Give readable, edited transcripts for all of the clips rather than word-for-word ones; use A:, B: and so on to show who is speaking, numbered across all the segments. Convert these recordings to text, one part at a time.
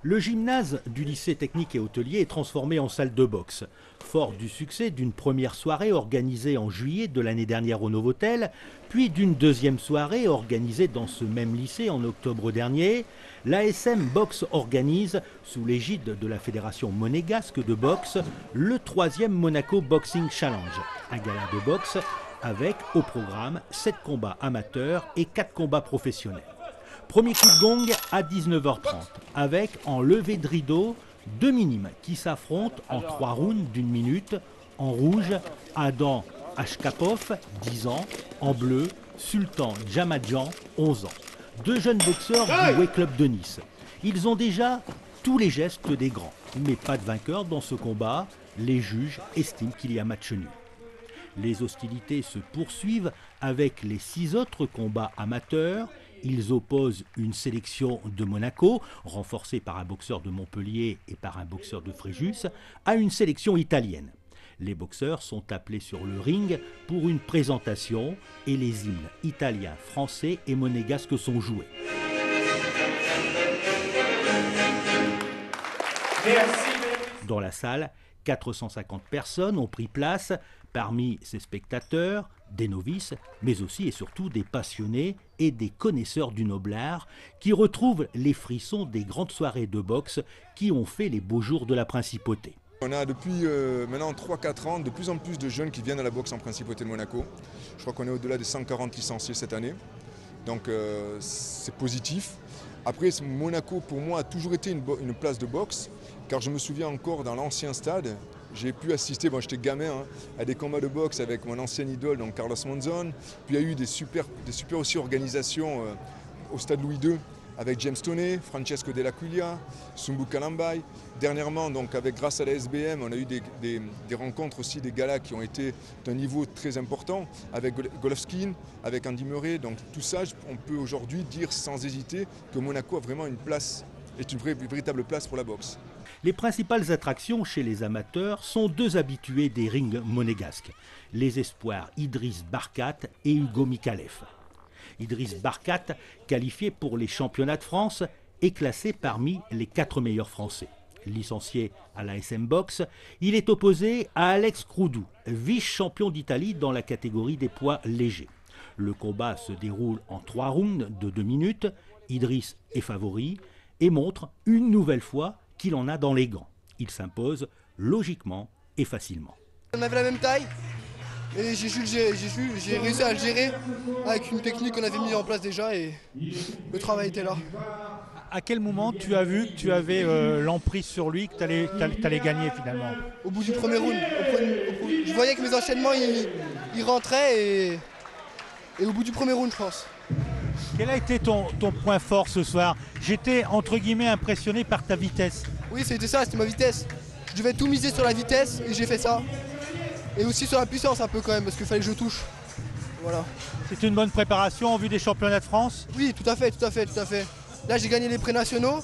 A: Le gymnase du lycée technique et hôtelier est transformé en salle de boxe. Fort du succès d'une première soirée organisée en juillet de l'année dernière au Novotel, puis d'une deuxième soirée organisée dans ce même lycée en octobre dernier, l'ASM Boxe organise, sous l'égide de la Fédération monégasque de boxe, le 3e Monaco Boxing Challenge, un gala de boxe avec au programme 7 combats amateurs et 4 combats professionnels. Premier coup de gong à 19h30, avec en levée de rideau 2 minimes qui s'affrontent en 3 rounds d'1 minute. En rouge, Adam Ashkapov, 10 ans. En bleu, Sultan Djamadjan, 11 ans. 2 jeunes boxeurs du Way Club de Nice. Ils ont déjà tous les gestes des grands, mais pas de vainqueur dans ce combat. Les juges estiment qu'il y a match nul. Les hostilités se poursuivent avec les 6 autres combats amateurs. Ils opposent une sélection de Monaco, renforcée par un boxeur de Montpellier et par un boxeur de Fréjus, à une sélection italienne. Les boxeurs sont appelés sur le ring pour une présentation et les hymnes italiens, français et monégasques sont joués. Dans la salle, 450 personnes ont pris place. Parmi ces spectateurs, des novices, mais aussi et surtout des passionnés et des connaisseurs du noblard qui retrouvent les frissons des grandes soirées de boxe qui ont fait les beaux jours de la principauté.
B: On a depuis maintenant 3-4 ans de plus en plus de jeunes qui viennent à la boxe en principauté de Monaco. Je crois qu'on est au-delà des 140 licenciés cette année, donc c'est positif. Après, Monaco pour moi a toujours été une place de boxe, car je me souviens encore dans l'ancien stade, j'ai pu assister, bon, j'étais gamin, à des combats de boxe avec mon ancien idole, donc Carlos Monzon. Puis il y a eu des super aussi organisations au stade Louis II avec James Toney, Francesco Della Quiglia, Sumbu Kalambay. Dernièrement, donc, grâce à la SBM, on a eu des rencontres aussi, des galas qui ont été d'un niveau très important avec Golovkin, avec Andy Murray. Donc tout ça, on peut aujourd'hui dire sans hésiter que Monaco a vraiment est une véritable place pour la boxe.
A: Les principales attractions chez les amateurs sont 2 habitués des rings monégasques, les espoirs Idriss Barkat et Hugo Mikalev. Idriss Barkat, qualifié pour les championnats de France, est classé parmi les 4 meilleurs Français. Licencié à la SM Box, il est opposé à Alex Croudou, vice-champion d'Italie dans la catégorie des poids légers. Le combat se déroule en 3 rounds de 2 minutes. Idriss est favori et montre une nouvelle fois qu'il en a dans les gants. Il s'impose logiquement et facilement.
C: On avait la même taille et j'ai réussi à le gérer avec une technique qu'on avait mis en place déjà et le travail était là.
D: À quel moment tu as vu que tu avais l'emprise sur lui, que tu allais gagner finalement?
C: Au bout du premier round, je voyais que mes enchaînements ils rentraient et au bout du premier round je pense.
D: Quel a été ton point fort ce soir? J'étais entre guillemets impressionné par ta vitesse.
C: Oui, c'était ça, c'était ma vitesse. Je devais tout miser sur la vitesse et j'ai fait ça. Et aussi sur la puissance un peu quand même parce qu'il fallait que je touche. Voilà.
D: C'était une bonne préparation en vue des championnats de France?
C: Oui, tout à fait. Là j'ai gagné les pré-nationaux,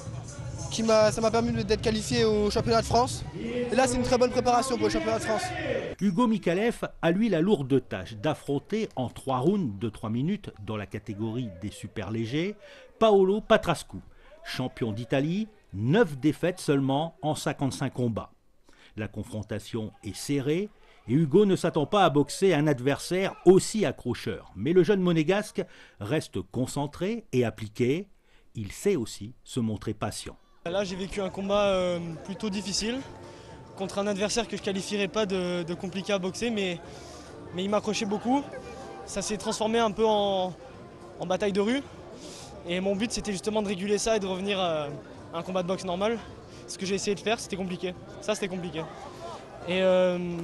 C: ça m'a permis d'être qualifié au championnat de France. Et là c'est une très bonne préparation pour le championnat de France.
A: Hugo Mikalev a lui la lourde tâche d'affronter en 3 rounds de 3 minutes dans la catégorie des super légers Paolo Patrascu, champion d'Italie, 9 défaites seulement en 55 combats. La confrontation est serrée et Hugo ne s'attend pas à boxer un adversaire aussi accrocheur. Mais le jeune monégasque reste concentré et appliqué. Il sait aussi se montrer patient.
E: Là j'ai vécu un combat plutôt difficile contre un adversaire que je ne qualifierais pas de compliqué à boxer, mais il m'accrochait beaucoup. Ça s'est transformé un peu en bataille de rue. Et mon but c'était justement de réguler ça et de revenir à un combat de boxe normal. Ce que j'ai essayé de faire, c'était compliqué. Ça c'était compliqué. Et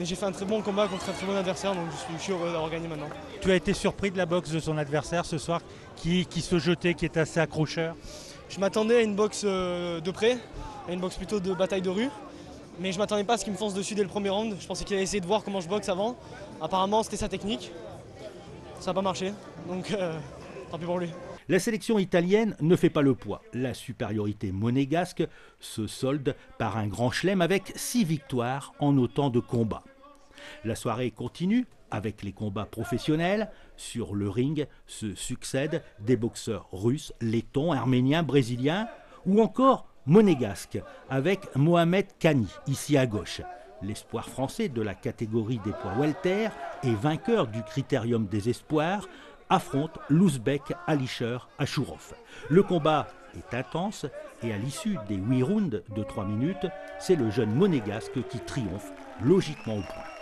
E: j'ai fait un très bon combat contre un très bon adversaire, donc je suis heureux d'avoir gagné maintenant.
D: Tu as été surpris de la boxe de son adversaire ce soir, qui se jetait, qui est assez accrocheur?
E: Je m'attendais à une boxe de près, à une boxe plutôt de bataille de rue. Mais je ne m'attendais pas à ce qu'il me fonce dessus dès le premier round. Je pensais qu'il allait essayer de voir comment je boxe avant. Apparemment, c'était sa technique. Ça n'a pas marché, donc tant pis pour lui.
A: La sélection italienne ne fait pas le poids. La supériorité monégasque se solde par un grand chelem avec 6 victoires en autant de combats. La soirée continue avec les combats professionnels. Sur le ring se succèdent des boxeurs russes, lettons, arméniens, brésiliens ou encore monégasque avec Mohamed Kani, ici à gauche. L'espoir français de la catégorie des poids welter et vainqueur du critérium des espoirs affronte l'Ouzbek Alisher Ashurov. Le combat est intense et à l'issue des 8 rounds de 3 minutes, c'est le jeune monégasque qui triomphe logiquement au point.